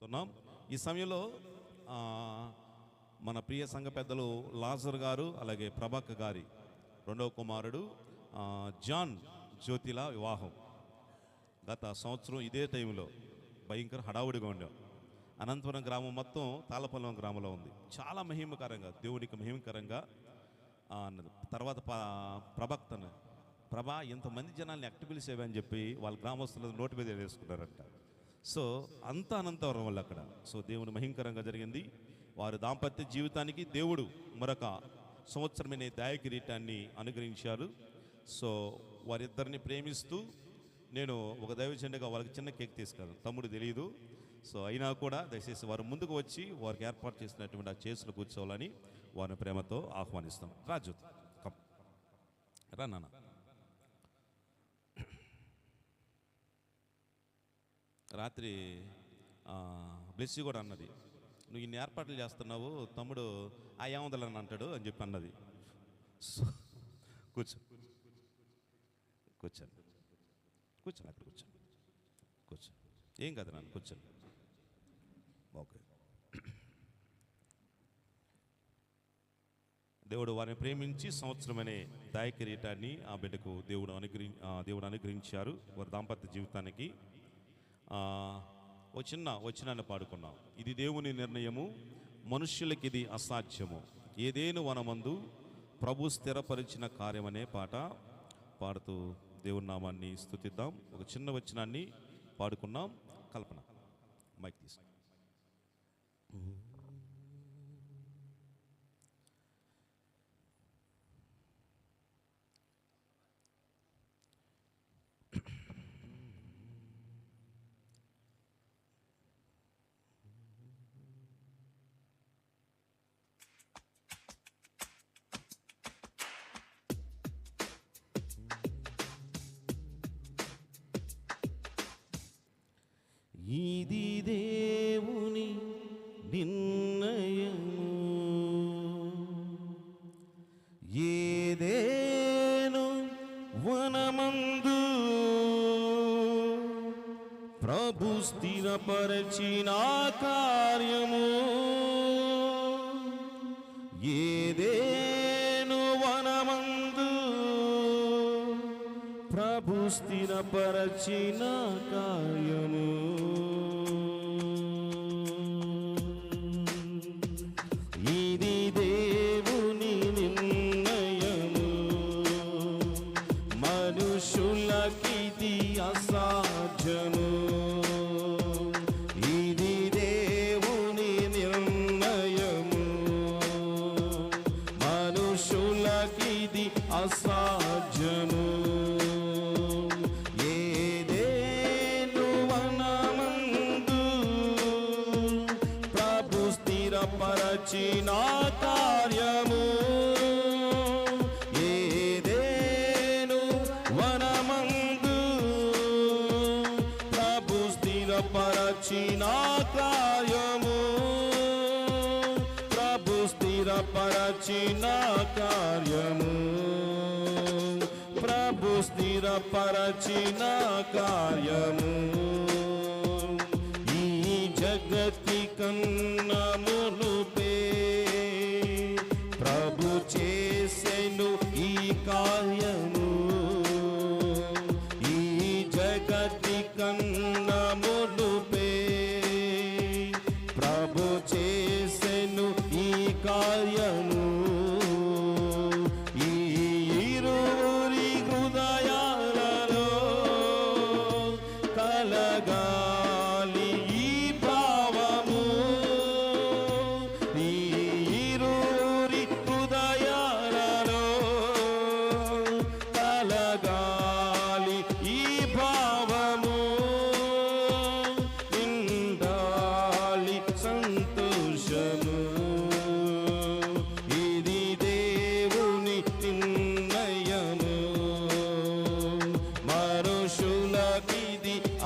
ఉన్నాం. ఈ సమయంలో మన ప్రియ సంఘ పెద్దలు లాజర్ గారు అలాగే ప్రభాకర్ గారి రెండవ కుమారుడు జాన్ జ్యోతిల వివాహం గత సంవత్సరం ఇదే టైంలో భయంకర హడావుడిగా ఉండాం. అనంతపురం గ్రామం మొత్తం తాళపల్లం గ్రామంలో ఉంది. చాలా మహిమకరంగా, దేవునికి మహిమకరంగా. తర్వాత ప్రభా ఇంతమంది జనాల్ని ఎక్కడ పిలిచేవా అని చెప్పి వాళ్ళ గ్రామస్తులు నోటి మీద వేసుకున్నారంట. సో అంత అనంతవరం వాళ్ళు అక్కడ. సో దేవుని మహిమకరంగా జరిగింది. వారి దాంపత్య జీవితానికి దేవుడు మరొక సంవత్సరమైన దయ కిరీటాన్ని అనుగ్రహించారు. సో వారిద్దరిని ప్రేమిస్తూ నేను ఒక దైవజనుడిగా వాళ్ళకి చిన్న కేక్ తీసుకెళ్ళాను. తమ్ముడు తెలియదు. సో అయినా కూడా దయచేసి వారు ముందుకు వచ్చి వారికి ఏర్పాటు చేసినటువంటి ఆ చేతులు కూర్చోవాలని వారిని ప్రేమతో ఆహ్వానిస్తాం. రాజు కమ్ రా నాన్న. రాత్రి బ్లెస్సీ కూడా అన్నది, నువ్వు ఇన్ని ఏర్పాట్లు చేస్తున్నావు తమ్ముడు ఆ ఏముందని అంటాడు అని చెప్పి అన్నది. సో కూర్చోండి కూర్చోండి అక్కడ కూర్చో ఏం కదా నాన్న కూర్చోండి. ఓకే. దేవుడు వారిని ప్రేమించి సంవత్సరమనే దయ కిరీటాన్ని ఆ బిడ్డకు దేవుడు అనుగ్రహించారు. వారి దాంపత్య జీవితానికి వచ్చినాన్ని పాడుకున్నాం. ఇది దేవుని నిర్ణయము, మనుష్యులకి ఇది అసాధ్యము, ఏదేను వనమందు ప్రభు స్థిరపరిచిన కార్యమనే పాట పాడుతూ దేవుని నామాన్ని స్తుతిద్దాం. ఒక చిన్న వచనాన్ని పాడుకున్నాం. కల్పన మైక్ తీసుకు. ఇది దేవుని నిర్ణయము, ఏదేను వనమందు ప్రభు స్థిరపరచిన కార్యము, ఏదేను వనమందు ప్రభు స్థిరపరచిన కార్యము, ఇది దేవుని నిర్ణయము, మనుషులకిది అసాధ్యము, ఇది దేవుని నిర్ణయము, మనుషులకిది అసాధ్యము, పరచిన కార్యము, ఏదేను వనమందు ప్రభు స్థిరపరచిన కార్యము, ప్రభు స్థిరపరచిన కార్యము, ప్రభు స్థిరపరచిన కార్యము, ఈ జగతి కన్నములుపే ప్రభు చేసెను ఈ కార్యము, ఈ జగతి కన్నములుపే ప్రభు చేసెను ఈ కార్యము, ఈ ఇరువురి హృదయాలలో కలగా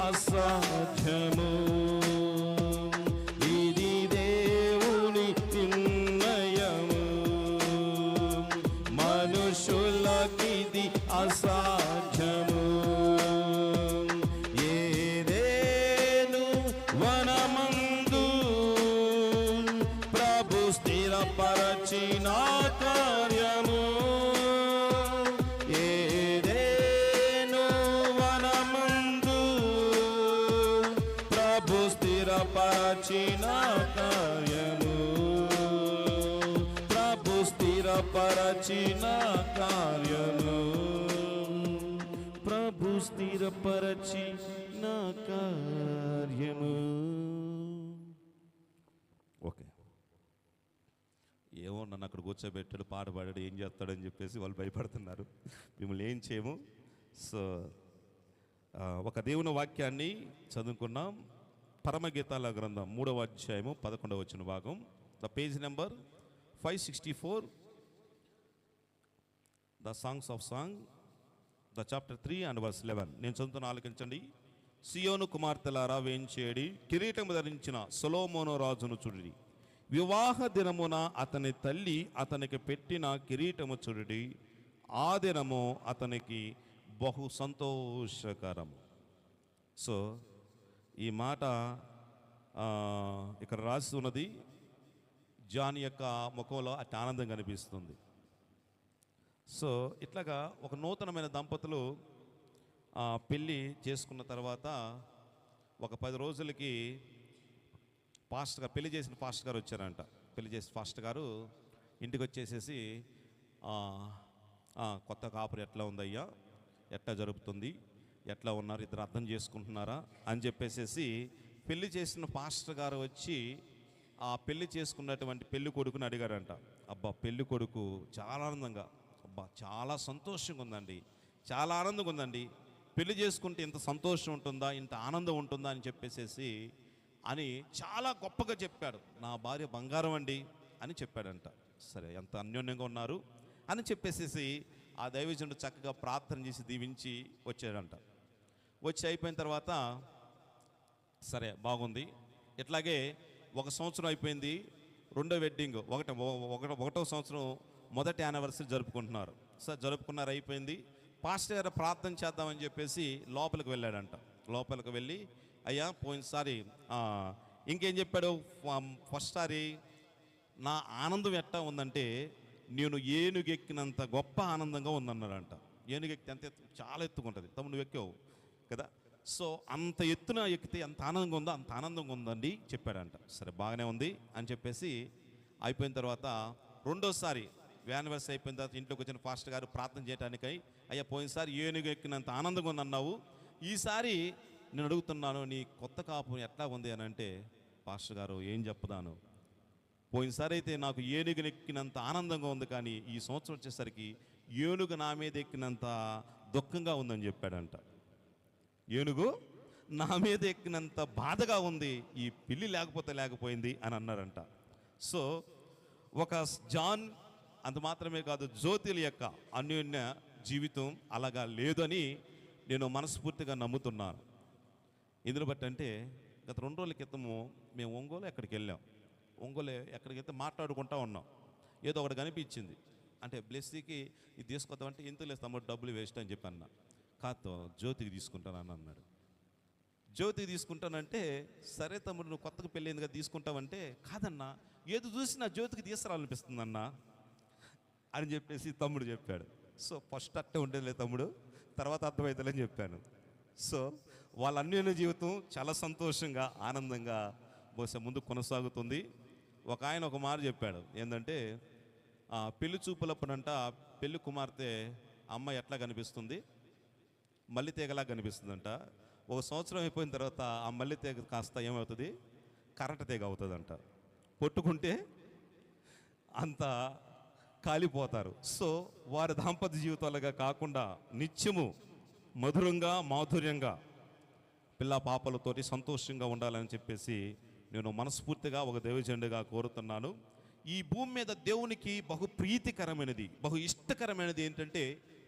అసాధ్యము, ఇది దేవుని నిర్ణయము, మనుషులకిది అసాధ్యము, ఏదేను వనమందు స్థిరపరచిన కార్యము, ప్రభు స్థిరపరచిన కార్యము, ప్రభు స్థిరపరచిన కార్యము. ఓకే, ఏమో నన్ను అక్కడ కూర్చోబెట్టాడు, పాట పాడాడు, ఏం చేస్తాడని చెప్పేసి వాళ్ళు భయపడుతున్నారు. మిమ్మల్ని ఏం చేయము. సో ఒక దేవుని వాక్యాన్ని చదువుకున్నాం. పరమగీతాల గ్రంథం 3వ అధ్యాయము 11వ వచన భాగం, the page number 564, the songs of song, the chapter 3 and verse 11. నేను చదువుతున్న, ఆలకించండి. సియోను కుమార్తెలారా వేంచేడి, కిరీటము ధరించిన సొలొమోను రాజును చూడుడి. వివాహ దినమున అతని తల్లి అతనికి పెట్టిన కిరీటము చూడుడి. ఆ దినము అతనికి బహు సంతోషకరము. సో ఈ మాట ఇక్కడ రాసి ఉన్నది. జాన్ యొక్క ముఖంలో అతి ఆనందం కనిపిస్తుంది. సో ఇట్లాగా ఒక నూతనమైన దంపతులు పెళ్ళి చేసుకున్న తర్వాత ఒక 10 రోజులకి పాస్టర్ గారు, పెళ్లి చేసిన పాస్టర్ గారు వచ్చారంట. పెళ్లి చేసిన పాస్టర్ గారు ఇంటికి వచ్చేసేసి, కొత్త కాపురి ఎట్లా ఉందయ్యా, ఎట్లా జరుపుతుంది, ఎట్లా ఉన్నారు, ఇద్దరు అర్థం చేసుకుంటున్నారా అని చెప్పేసేసి పెళ్లి చేసిన పాస్టర్ గారు వచ్చి ఆ పెళ్లి చేసుకున్నటువంటి పెళ్లి కొడుకుని అడిగారంట. అబ్బా, పెళ్లి కొడుకు చాలా ఆనందంగా, అబ్బా చాలా సంతోషంగా ఉందండి, చాలా ఆనందంగా ఉందండి, పెళ్లి చేసుకుంటే ఇంత సంతోషం ఉంటుందా, ఇంత ఆనందం ఉంటుందా అని చెప్పేసేసి అని చాలా గొప్పగా చెప్పాడు. నా భార్య బంగారం అండి అని చెప్పాడంట. సరే, ఎంత అన్యోన్యంగా ఉన్నారు అని చెప్పేసేసి ఆ దైవజనుడు చక్కగా ప్రార్థన చేసి దీవించి వచ్చాడంట. వచ్చి అయిపోయిన తర్వాత సరే బాగుంది, ఇట్లాగే 1 సంవత్సరం అయిపోయింది. రెండో వెడ్డింగ్, ఒకటో సంవత్సరం మొదటి యానివర్సరీ జరుపుకుంటున్నారు. సార్ జరుపుకున్నారు, అయిపోయింది. పాస్టర్ గారు ప్రార్థన చేద్దామని చెప్పేసి లోపలికి వెళ్ళాడంట. లోపలికి వెళ్ళి, అయ్యా పోయినసారి ఇంకేం చెప్పాడు, ఫస్ట్ సారి నా ఆనందం ఎట్టా ఉందంటే నేను ఏనుగెక్కినంత గొప్ప ఆనందంగా ఉందన్నాడంట. ఏనుగెక్కితే అంత చాలా ఎత్తుకుంటుంది, తమ్ముడు నువ్వు ఎక్కావు కదా, సో అంత ఎత్తున ఎక్కితే ఎంత ఆనందంగా ఉందో అంత ఆనందంగా ఉందండి చెప్పాడంట. సరే బాగానే ఉంది అని చెప్పేసి అయిపోయిన తర్వాత రెండోసారి యానివర్సరీ అయిపోయిన తర్వాత ఇంట్లోకి వచ్చిన పాస్టర్ గారు ప్రార్థన చేయడానికై, అయ్యా పోయినసారి ఏనుగు ఎక్కినంత ఆనందంగా ఉందన్నావు, ఈసారి నేను అడుగుతున్నాను నీ కొత్త కాపు ఎట్లా ఉంది అని అంటే, పాస్టర్ గారు ఏం చెప్పదాను, పోయినసారి అయితే నాకు ఏనుగును ఎక్కినంత ఆనందంగా ఉంది, కానీ ఈ సంవత్సరం వచ్చేసరికి ఏనుగు నా మీద ఎక్కినంత దుఃఖంగా ఉందని చెప్పాడంట. ఏనుగు నా మీద ఎక్కినంత బాధగా ఉంది, ఈ పిల్లి లేకపోయింది అని అన్నారంట. సో ఒక జాన్ అంత మాత్రమే కాదు, జ్యోతిల యొక్క అన్యోన్య జీవితం అలాగా లేదని నేను మనస్ఫూర్తిగా నమ్ముతున్నాను. ఎందును బట్టి అంటే, గత 2 రోజుల క్రితము మేము ఒంగోలు ఎక్కడికి వెళ్ళాం. ఒంగోలు ఎక్కడికైతే మాట్లాడుకుంటా ఉన్నాం. ఏదో ఒకటి కనిపించింది, అంటే బ్లెస్సీకి ఇది తీసుకొద్దామంటే ఇంత లేదు తమ్ముడు, డబ్బులు వేస్ట్ అని చెప్పి అన్నా. కాదు, జ్యోతికి తీసుకుంటానని అన్నాడు. జ్యోతికి తీసుకుంటానంటే, సరే తమ్ముడు నువ్వు కొత్తగా పెళ్ళైంది కదా తీసుకుంటావంటే, కాదన్నా ఏది చూసినా జ్యోతికి తీసుకురావాలనిపిస్తుందన్నా అని చెప్పేసి తమ్ముడు చెప్పాడు. సో ఫస్ట్ అట్టే ఉండేదిలే తమ్ముడు, తర్వాత అర్థమవుతుందని చెప్పాను. సో వాళ్ళ అన్యోన్య జీవితం చాలా సంతోషంగా ఆనందంగా బహుశా ముందు కొనసాగుతుంది. ఒక ఆయన ఒక మాట చెప్పాడు, ఏంటంటే పెళ్లి చూపులప్పుడంట పెళ్లి కుమార్తె అమ్మాయి ఎట్లా కనిపిస్తుంది, మల్లి తీగలా కనిపిస్తుందంట. 1 సంవత్సరం అయిపోయిన తర్వాత ఆ మల్లి తీగ కాస్త ఏమవుతుంది, కరెంట్ తీగ అవుతుందంట. కొట్టుకుంటే అంత కాలిపోతారు. సో వారి దాంపత్య జీవితాలుగా కాకుండా నిత్యము మధురంగా మాధుర్యంగా పిల్ల పాపలతోటి సంతోషంగా ఉండాలని చెప్పేసి నేను మనస్ఫూర్తిగా ఒక దైవజనుడిగా కోరుతున్నాను. ఈ భూమి మీద దేవునికి బహు ప్రీతికరమైనది, బహు ఇష్టకరమైనది ఏంటంటే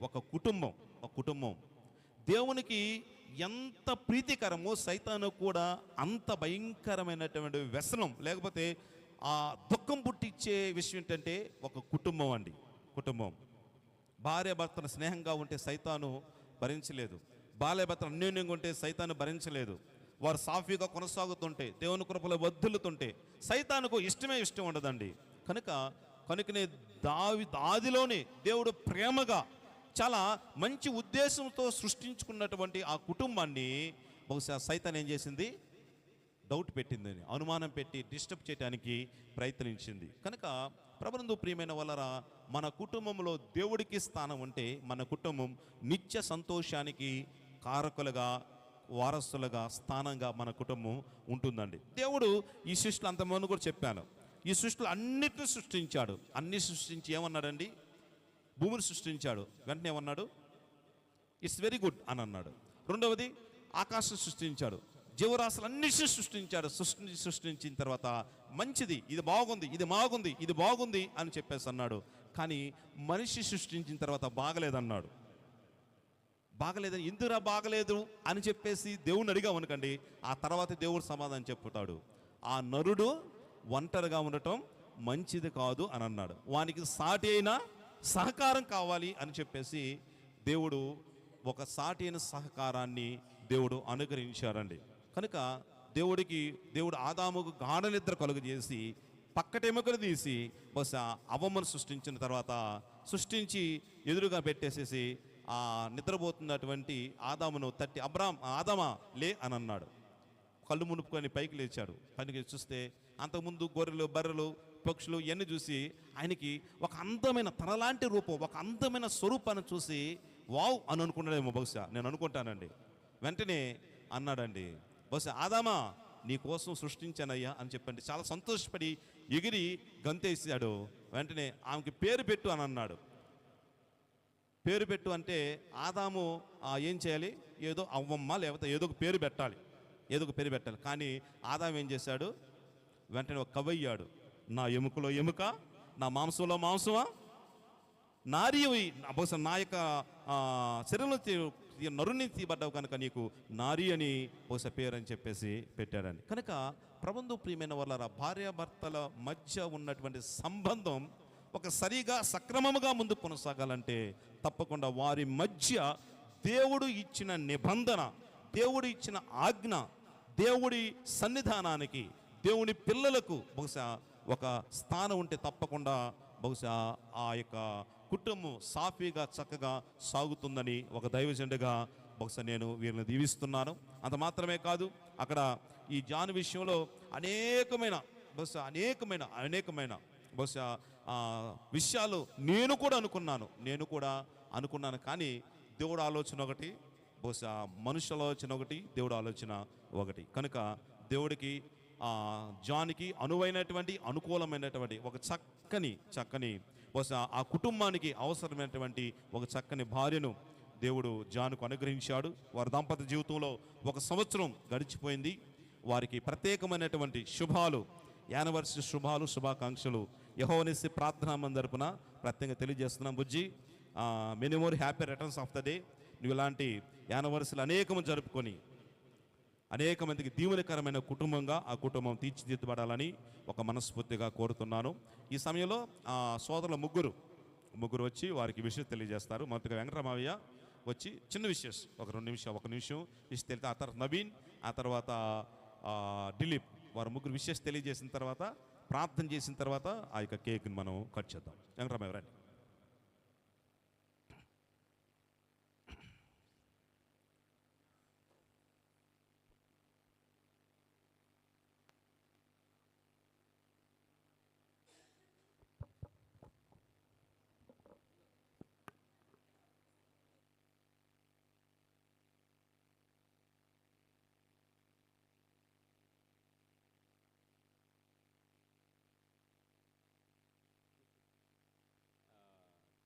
ఒక కుటుంబం. దేవునికి ఎంత ప్రీతికరమో సైతాను కూడా అంత భయంకరమైనటువంటి వ్యసనం, లేకపోతే ఆ దుఃఖం పుట్టించే విషయం ఏంటంటే ఒక కుటుంబం అండి. కుటుంబం, భార్య భర్తను స్నేహంగా ఉంటే సైతాను భరించలేదు, భార్య భర్తను అన్యోన్యంగా ఉంటే సైతాను భరించలేదు, వారు సాఫీగా కొనసాగుతుంటే దేవుని కృపలో వద్దులుతుంటే సైతానుకు ఇష్టం ఉండదండి. కనుకనే ఆదిలోనే దేవుడు ప్రేమగా చాలా మంచి ఉద్దేశంతో సృష్టించుకున్నటువంటి ఆ కుటుంబాన్ని బహుశా సైతాన్ ఏం చేసింది, డౌట్ పెట్టిందని, అనుమానం పెట్టి డిస్టర్బ్ చేయడానికి ప్రయత్నించింది. కనుక ప్రభునందు ప్రియమైన వలరా, మన కుటుంబంలో దేవుడికి స్థానం ఉంటే మన కుటుంబం నిత్య సంతోషానికి కారకులుగా, వారసులుగా, స్థానంగా మన కుటుంబం ఉంటుందండి. దేవుడు ఈ సృష్టిలో, అంతమంది కూడా చెప్పాను, ఈ సృష్టిలో అన్నిటిని సృష్టించాడు. అన్ని సృష్టించి ఏమన్నాడండి? భూమిని సృష్టించాడు. వెంటనే ఏమన్నాడు? ఇట్స్ వెరీ గుడ్ అని అన్నాడు. రెండవది ఆకాశం సృష్టించాడు, జీవరాశులన్నిటిని సృష్టించాడు. సృష్టించిన తర్వాత మంచిది, ఇది బాగుంది, ఇది బాగుంది, ఇది బాగుంది అని చెప్పేసి అన్నాడు. కానీ మనిషి సృష్టించిన తర్వాత బాగలేదన్నాడు. బాగలేదని, ఎందుకురా బాగలేదు అని చెప్పేసి దేవుణ్ణి అడిగాం అనుకోండి, ఆ తర్వాత దేవుడు సమాధానం చెప్పుతాడు, ఆ నరుడు ఒంటరిగా ఉండటం మంచిది కాదు అని అన్నాడు. వానికి సాటి అయిన సహకారం కావాలి అని చెప్పేసి దేవుడు ఒక సాటి అయిన సహకారాన్ని దేవుడు అనుగ్రహించారండి. కనుక దేవుడు ఆదాముకు గాఢ నిద్ర కలుగజేసి పక్కటెముకలు తీసి బహుశా అవ్వమ్మను సృష్టించిన తర్వాత సృష్టించి ఎదురుగా పెట్టేసేసి ఆ నిద్రపోతున్నటువంటి ఆదామును తట్టి, ఆదామా లే అని అన్నాడు. కళ్ళు మునుపుకొని పైకి లేచాడు. పైకి చూస్తే అంతకుముందు గొర్రెలు, బర్రెలు, పక్షులు ఇవన్నీ చూసి ఆయనకి ఒక అందమైన, తనలాంటి రూపం, ఒక అందమైన స్వరూపాన్ని చూసి వావ్ అని అనుకున్నాడేమో బహుశా, నేను అనుకుంటానండి. వెంటనే అన్నాడండి, బహుశా ఆదామా నీ కోసం సృష్టించానయ్యా అని చెప్పండి. చాలా సంతోషపడి ఎగిరి గంతేసాడు. వెంటనే ఆమెకి పేరు పెట్టు అని అన్నాడు. పేరు పెట్టు అంటే ఆదాము ఏం చేయాలి? ఏదో అవ్వమ్మ లేకపోతే ఏదో ఒక పేరు పెట్టాలి, ఏదో ఒక పేరు పెట్టాలి. కానీ ఆదాము ఏం చేశాడు? వెంటనే ఒక కవయ్యాడు. నా ఎముకలో ఎముక, నా మాంసంలో మాంసమా, నారీ బహుశా నా యొక్క శరీరంలో నరుని తీయబడ్డావు కనుక నీకు నారీ అని బహుశా పేరు అని చెప్పేసి పెట్టాడని. కనుక ప్రబంధు ప్రియమైన వాళ్ళ భార్యాభర్తల మధ్య ఉన్నటువంటి సంబంధం ఒక సరిగా సక్రమముగా ముందు కొనసాగాలంటే తప్పకుండా వారి మధ్య దేవుడు ఇచ్చిన నిబంధన, దేవుడు ఇచ్చిన ఆజ్ఞ, దేవుడి సన్నిధానానికి, దేవుని పిల్లలకు బహుశా ఒక స్థానం ఉంటే తప్పకుండా బహుశా ఆ యొక్క కుటుంబం సాఫీగా చక్కగా సాగుతుందని ఒక దైవజనుడిగా బహుశా నేను వీరిని దీవిస్తున్నాను. అంత మాత్రమే కాదు, అక్కడ ఈ జాన్ విషయంలో అనేకమైన బహుశా విషయాలు నేను కూడా అనుకున్నాను. కానీ దేవుడు ఆలోచన ఒకటి, బహుశా మనుషుల ఆలోచన ఒకటి, దేవుడు ఆలోచన ఒకటి. కనుక దేవుడికి జాన్కి అనుకూలమైనటువంటి ఒక చక్కని బహుశా ఆ కుటుంబానికి అవసరమైనటువంటి ఒక చక్కని భార్యను దేవుడు జాన్కు అనుగ్రహించాడు. వారి దాంపత్య జీవితంలో 1 సంవత్సరం గడిచిపోయింది. వారికి ప్రత్యేకమైనటువంటి యానివర్సరీ శుభాకాంక్షలు యెహోవానిస్సి ప్రార్థనా మందిరం తరపున ప్రత్యేకంగా తెలియజేస్తున్నాం. Bujji, many more happy returns of the day. నువ్వు ఇలాంటి యానివర్సరీలు అనేకము జరుపుకొని అనేక మందికి దీవెనకరమైన కుటుంబంగా ఆ కుటుంబం తీర్చిదిద్దబడాలని ఒక మనస్ఫూర్తిగా కోరుతున్నాను. ఈ సమయంలో సోదరుల ముగ్గురు వచ్చి వారికి విషయం తెలియజేస్తారు. మొదటిగా వెంకటరామయ్య వచ్చి చిన్న విషయం, ఒక నిమిషం విషయం తెలితే, ఆ తర్వాత నవీన్, ఆ తర్వాత దిలీప్, వారు ముగ్గురు విషయం తెలియజేసిన తర్వాత ప్రార్థన చేసిన తర్వాత ఆ యొక్క కేక్ని మనం కట్ చేద్దాం. వెంకటరామయ్య రండి.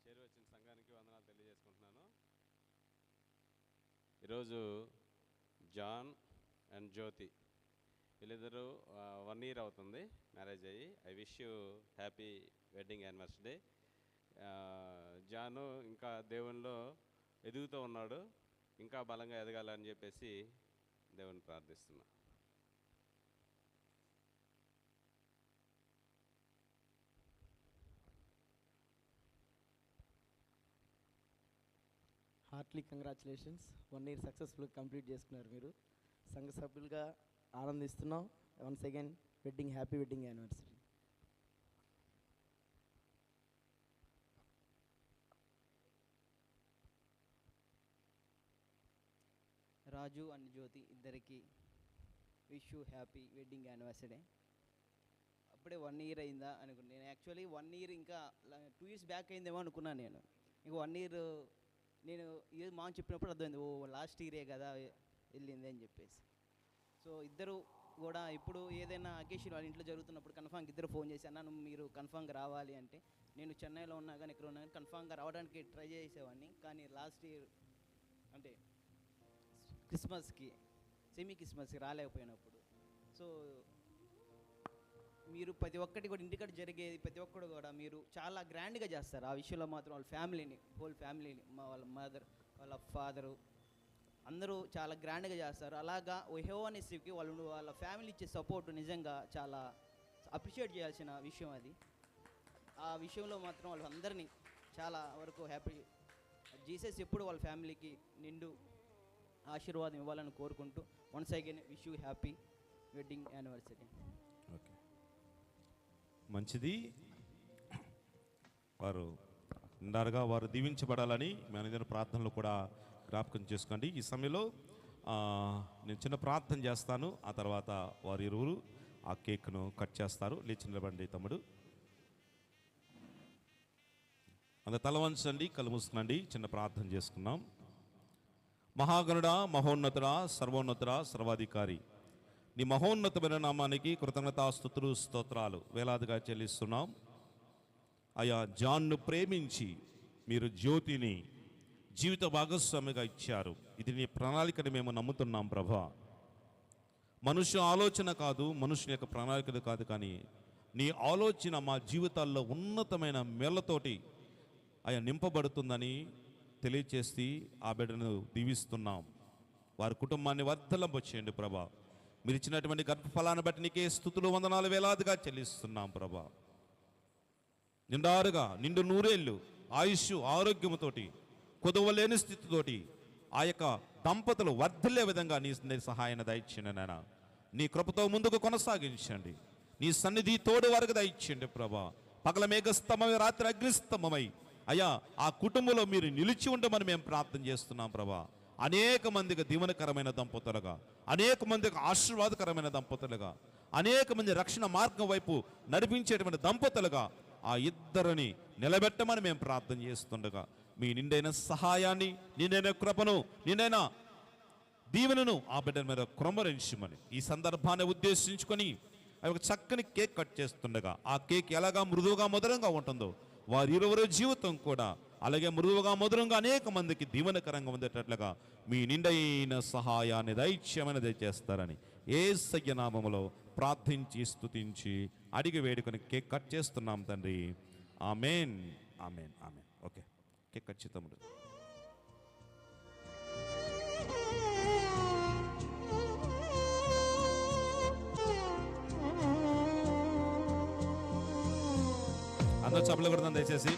చేరువచ్చిన సంఘానికి వందనాలు తెలియజేసుకుంటున్నాను. ఈరోజు జాన్ అండ్ జ్యోతి వీళ్ళిద్దరూ 1 year అవుతుంది మ్యారేజ్ అయ్యి. I wish you happy wedding anniversary day. Janu ఇంకా దేవునిలో ఎదుగుతూ ఉన్నాడు, ఇంకా బలంగా ఎదగాలని చెప్పేసి దేవుని ప్రార్థిస్తున్నా. Heartly congratulations. 1 year సక్సెస్ఫుల్గా కంప్లీట్ చేసుకున్నారు. మీరు సంఘ సభ్యులుగా ఆనందిస్తున్నాం. Once again happy wedding anniversary. Raju and Jyothi ఇద్దరికి wish you happy wedding anniversary. అప్పుడే 1 ఇయర్ అయిందా అనుకున్నాను. నేను యాక్చువల్లీ 1 ఇయర్ ఇంకా 2 ఇయర్స్ బ్యాక్ అయిందేమో అనుకున్నాను. నేను ఇంక 1 ఇయర్ నేను ఇది మా చెప్పినప్పుడు అర్థమైంది, ఓ లాస్ట్ ఇయరే కదా వెళ్ళింది అని చెప్పేసి. సో ఇద్దరు కూడా ఇప్పుడు ఏదైనా అకేషన్ వాళ్ళ ఇంట్లో జరుగుతున్నప్పుడు కన్ఫామ్గా ఇద్దరు ఫోన్ చేసి, అన్న మీరు కన్ఫామ్గా రావాలి అంటే, నేను చెన్నైలో ఉన్నా కానీ ఇక్కడ ఉన్నా కానీ కన్ఫామ్గా రావడానికి ట్రై చేసేవాడిని. కానీ లాస్ట్ ఇయర్ అంటే క్రిస్మస్కి సెమీ క్రిస్మస్కి రాలేకపోయినప్పుడు, సో మీరు ప్రతి ఒక్కటి కూడా ఇంటికాడ జరిగేది ప్రతి ఒక్కడు కూడా మీరు చాలా గ్రాండ్గా చేస్తారు. ఆ విషయంలో మాత్రం వాళ్ళ ఫ్యామిలీని, హోల్ ఫ్యామిలీని, వాళ్ళ మదర్, వాళ్ళ ఫాదరు అందరూ చాలా గ్రాండ్గా చేస్తారు. అలాగా యెహోవానిస్కి వాళ్ళ ఫ్యామిలీ ఇచ్చే సపోర్ట్ నిజంగా చాలా అప్రిషియేట్ చేయాల్సిన విషయం అది. ఆ విషయంలో మాత్రం వాళ్ళు అందరినీ చాలా వరకు హ్యాపీ. జీసస్ ఎప్పుడు వాళ్ళ ఫ్యామిలీకి నిండు ఆశీర్వాదం ఇవ్వాలని కోరుకుంటూ once again wish you happy wedding anniversary. Okay, మంచిది. వారు నిండారుగా వారు దీవించబడాలని మీ అందరి ప్రార్థనలు కూడా జ్ఞాపకం చేసుకోండి. ఈ సమయంలో నేను చిన్న ప్రార్థన చేస్తాను, ఆ తర్వాత వారు ఇరువురు ఆ కేక్ను కట్ చేస్తారు. లేచి నిలబండి తమ్ముడు. అంత తల వంచండి, కళ్ళు మూసుకునండి, చిన్న ప్రార్థన చేసుకున్నాం. మహాగణుడా, మహోన్నతుడా, సర్వోన్నతుడా, సర్వాధికారి, నీ మహోన్నతమైన నామానికి కృతజ్ఞతాస్తుతులు స్తోత్రాలు వేలాదిగా చెల్లిస్తున్నాం. అయా, జాన్ను ప్రేమించి మీరు జ్యోతిని జీవిత భాగస్వామిగా ఇచ్చారు. ఇది నీ ప్రణాళికని మేము నమ్ముతున్నాం ప్రభా. మనుష్య ఆలోచన కాదు, మనుషుని యొక్క ప్రణాళికలు కాదు, కానీ నీ ఆలోచన మా జీవితాల్లో ఉన్నతమైన మేళ్లతోటి అయా నింపబడుతుందని తెలియచేసి ఆ బిడ్డను దీవిస్తున్నాం. వారి కుటుంబాన్ని వర్ధలింపచేయండి ప్రభా. మీరు ఇచ్చినటువంటి గర్భఫలాన్ని బట్టి నీకే స్తుతులు వందనాలు వేలాదిగా చెల్లిస్తున్నాం ప్రభా. నిండారుగా నిండు నూరేళ్ళు ఆయుష్ ఆరోగ్యముతోటి కొదవలేని స్థితితోటి ఆ యొక్క దంపతులు వర్ధిల్లే విధంగా నీ సహాయాన్ని దయచేయండి నాయన. నీ కృపతో ముందుకు కొనసాగించండి. నీ సన్నిధి తోడు వారికి దయచేయండి ప్రభా. పగల మేఘస్తంభమై రాత్రి అగ్నిస్తంభమై అయ్యా ఆ కుటుంబంలో మీరు నిలిచి ఉండమని మేము ప్రార్థన చేస్తున్నాం ప్రభా. అనేక మందికి దీవెనకరమైన దంపతులుగా, అనేక మందికి ఆశీర్వాదకరమైన దంపతులుగా, అనేక మంది రక్షణ మార్గం వైపు నడిపించేటువంటి దంపతులుగా ఆ ఇద్దరిని నిలబెట్టమని మేము ప్రార్థన చేస్తుండగా మీ నిండైన సహాయాన్ని, నిండైన కృపను, నిండైన దీవెనను ఆ బిడ్డ మీద క్రమరించమని ఈ సందర్భాన్ని ఉద్దేశించుకొని ఒక చక్కని కేక్ కట్ చేస్తుండగా ఆ కేక్ ఎలాగా మృదువుగా మధురంగా ఉంటుందో వారి ఇరువురు జీవితం కూడా అలాగే మృదువుగా మధురంగా అనేక మందికి దీవెనకరంగా ఉండేటట్లుగా మీ నిండైన సహాయాన్ని దైత్యమైన దయచేస్తారని యేసయ్య నామములో ప్రార్థించి స్తుతించి అడిగి వేడుకొని కేక్ కట్ చేస్తున్నాం తండ్రి. ఆమేన్, ఆమేన్, ఆమేన్. ఓకే, కేక్ కట్ చేద్దాము. అందరూ చప్పట్లు కొడదాం దయచేసి.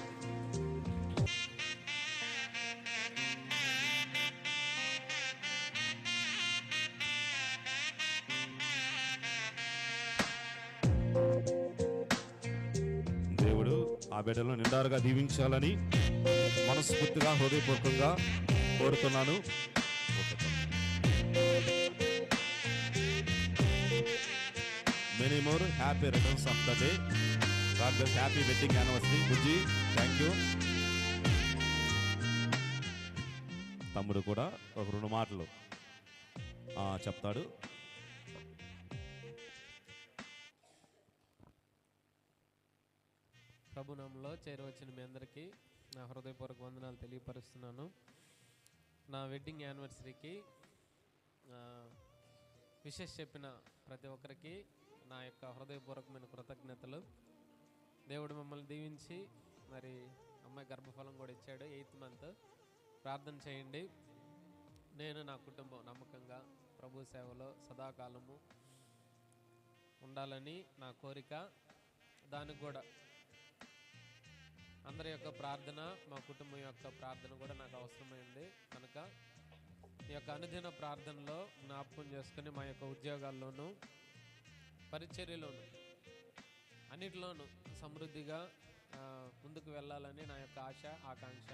దేవుడు ఆ బిడ్డలను నిండారుగా దీవించాలని మనస్ఫూర్తిగా హృదయపూర్వకంగా కోరుతున్నాను. Many more happy returns of the day. God bless. Happy wedding anniversary Bujji. Thank you. తమ్ముడు కూడా ఒక 2 మాటలు చెప్తాడు. ప్రభునామంలో చేరవచ్చిన మీ అందరికీ నా హృదయపూర్వక వందనాలు తెలియపరుస్తున్నాను. నా వెడ్డింగ్ యానివర్సరీకి విషెస్ చెప్పిన ప్రతి ఒక్కరికి నా యొక్క హృదయపూర్వకమైన కృతజ్ఞతలు. దేవుడు మమ్మల్ని దీవించి మరి అమ్మాయి గర్భఫలం కూడా ఇచ్చాడు. 8th month. ప్రార్థన చేయండి. నేను నా కుటుంబం నమ్మకంగా ప్రభు సేవలో సదాకాలము ఉండాలని నా కోరిక. దానికి కూడా అందరి యొక్క ప్రార్థన, మా కుటుంబం యొక్క ప్రార్థన కూడా నాకు అవసరమైంది కనుక ఈ యొక్క అనుదిన ప్రార్థనలో జ్ఞాపకం చేసుకుని మా యొక్క ఉద్యోగాల్లోనూ పరిచర్యలోను అన్నిటిలోనూ సమృద్ధిగా ముందుకు వెళ్ళాలని నా యొక్క ఆశ, ఆకాంక్ష.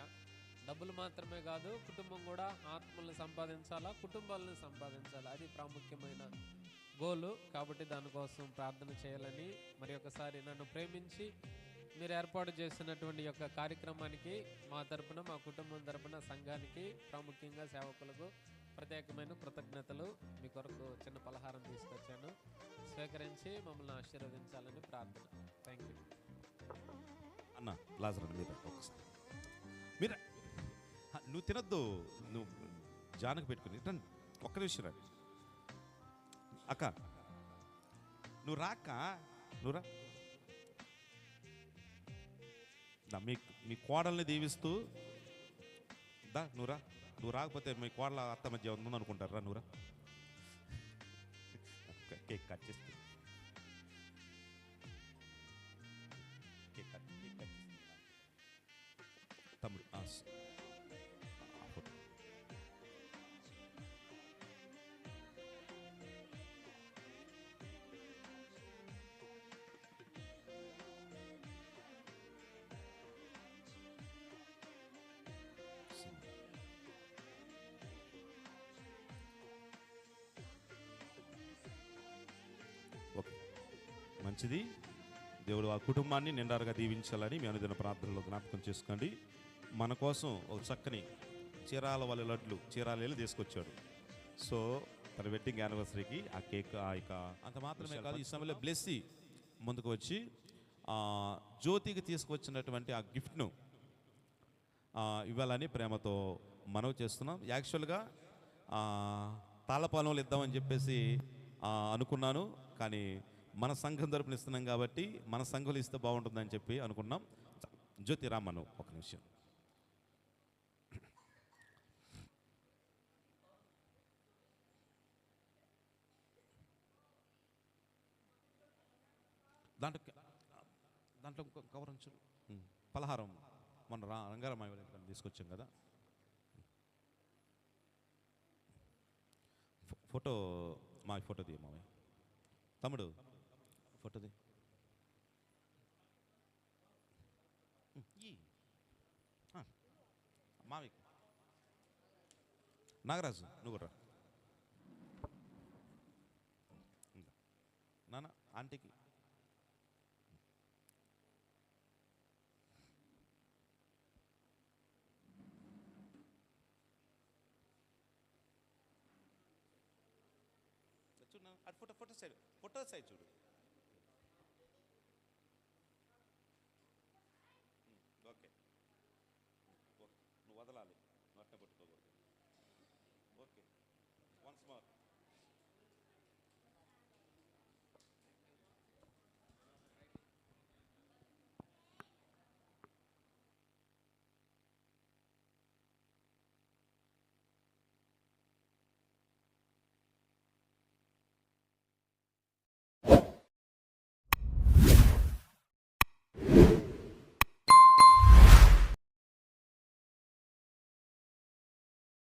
డబ్బులు మాత్రమే కాదు, కుటుంబం కూడా ఆత్మల్ని సంపాదించాలా, కుటుంబాలను సంపాదించాలా, అది ప్రాముఖ్యమైన గోలు. కాబట్టి దానికోసం ప్రార్థన చేయాలని మరి ఒకసారి నన్ను ప్రేమించి మీరు ఏర్పాటు చేసినటువంటి యొక్క కార్యక్రమానికి మా తరపున, మా కుటుంబం తరపున, సంఘానికి, ప్రాముఖ్యంగా సేవకులకు ప్రత్యేకమైన కృతజ్ఞతలు. మీ కొరకు చిన్న పలహారం తీసుకొచ్చాను, స్వీకరించి మమ్మల్ని ఆశీర్వదించాలని ప్రార్థన. Thank you. అన్న లాజర్ మీరు ఒకసారి మీరు నువ్వు తినద్దు, నువ్వు జానకు పెట్టుకుని రండి, ఒక్క నిమిషం రండి. అక్క నువ్వు రాక్క, నువ్వు రా. మీ కోడల్ని దీవిస్తూ దా, నువ్వు రా. నువ్వు రాకపోతే మీ కోడల అత్త మధ్య ఉందని అనుకుంటారు. రా, నువ్వు రా. కేక్ కట్ చేస్తుంది, కేక్ కట్ చేస్తుంది తమ్ముడు. ఫోటో ఓకే, మంచిది. దేవుడు ఆ కుటుంబాన్ని నిండారుగా దీవించాలని మీ అనుదిన ప్రార్థనలో జ్ఞాపకం చేసుకోండి. మన కోసం ఒక చక్కని చీరాల వాళ్ళ లడ్లు, చీరాల వెళ్ళి తీసుకొచ్చాడు. సో తన వెడ్డింగ్ యానివర్సరీకి ఆ కేక్, ఆ ఇక అంత మాత్రమే కాదు, ఈ సమయంలో బ్లెస్సి ముందుకు వచ్చి జ్యోతికి తీసుకువచ్చినటువంటి ఆ గిఫ్ట్ను ఇవ్వాలని ప్రేమతో మనవి చేస్తున్నాం. యాక్చువల్గా తాళపాలెంలో ఇద్దామని చెప్పేసి అనుకున్నాను, కానీ మన సంఘం తరపున ఇస్తున్నాం కాబట్టి మన సంఘంలో ఇస్తే బాగుంటుందని చెప్పి అనుకున్నాం. జ్యోతి రామ్మను ఒక నిమిషం. దాంట్లో ఇంకో కవర్ ఉంచు. పలహారం మన రంగారామాయ దగ్గర తీసుకొచ్చాం కదా. ఫోటో మా ఫోటో తీ మామయ్య, తమ్ముడు ఫోటోది. మావి నాగరాజు నువ్వు కూడా నాన్న ఆంటీకి. చూడు అటు ఫోటో, ఫోటో సైడ్ చూడు. ఓకే, నువ్వు వదలాలి, నువ్వు అట్నే పట్టుకోకూడదు. Okay, once more.